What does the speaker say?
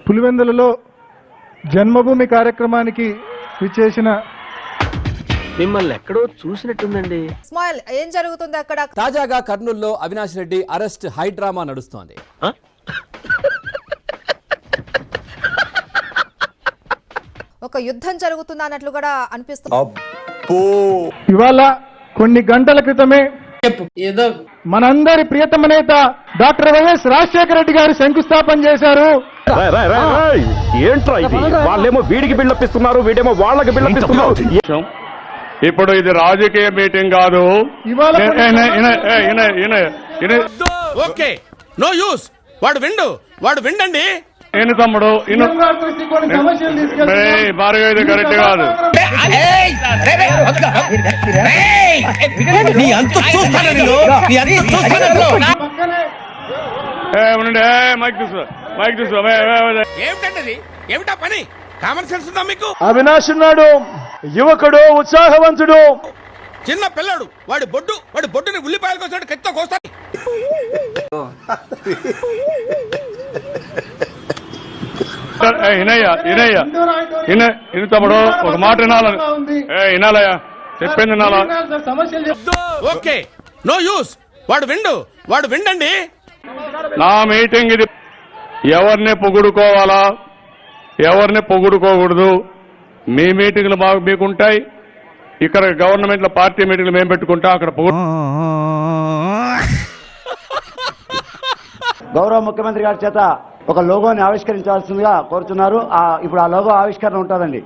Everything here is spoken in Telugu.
పులివెందులలో జన్మభూమి కార్యక్రమానికి విచ్చేసిన మిమ్మల్ని ఎక్కడో చూసినట్టుందండి. స్మైల్ ఏం జరుగుతుంది అక్కడ? తాజాగా కర్నూలులో Avinash Reddy arrest high drama నడుస్తోంది. ఒక యుద్ధం జరుగుతుంది అన్నట్లు కూడా అనిపిస్తుంది. ఇవాళ కొన్ని గంటల క్రితమే మనందరి ప్రియతమ నేత డాక్టర్ వైఎస్ రాజశేఖర రెడ్డి గారు శంకుస్థాపన చేశారు. ఏంట్రా ఇది? వాళ్ళేమో వీడికి బిల్డప్పిస్తున్నారు, వీడేమో వాళ్ళకి బిల్డప్పిస్తున్నారు. ఇప్పుడు ఇది రాజకీయ మీటింగ్ కాదు. Okay, no use. వాడు విండండి. నేను తమ్ముడు భార్య ఇది కరెక్ట్ కాదు. ఏమిటండి? ఏమిటా పని? కామన్ సెన్స్ ఉందా మీకు? అవినాష్ ఉన్నాడు, యువకుడు, ఉత్సాహవంతుడు, చిన్న పిల్లడు. వాడి బొడ్డుని ఉల్లిపాయలు కోసినట్టు కత్తితో కోస్తాడు. తమ్ముడు ఒక మాట వినాలయ్యా, చెప్పింది వినాలా? Okay, no use. వాడు విండండి. నా మీటింగ్ ఇది. ఎవరిని పొగుడుకోవాలా, ఎవరిని పొగుడుకోకూడదు, మీ మీటింగ్లు మీకుంటాయి. ఇక్కడ గవర్నమెంట్ లో పార్టీ మీటింగ్లు మేము పెట్టుకుంటాం. అక్కడ గౌరవ ముఖ్యమంత్రి గారి చేత ఒక లోగోని ఆవిష్కరించాల్సిందిగా కోరుతున్నారు. ఇప్పుడు ఆ లోగో ఆవిష్కరణ ఉంటుందండి.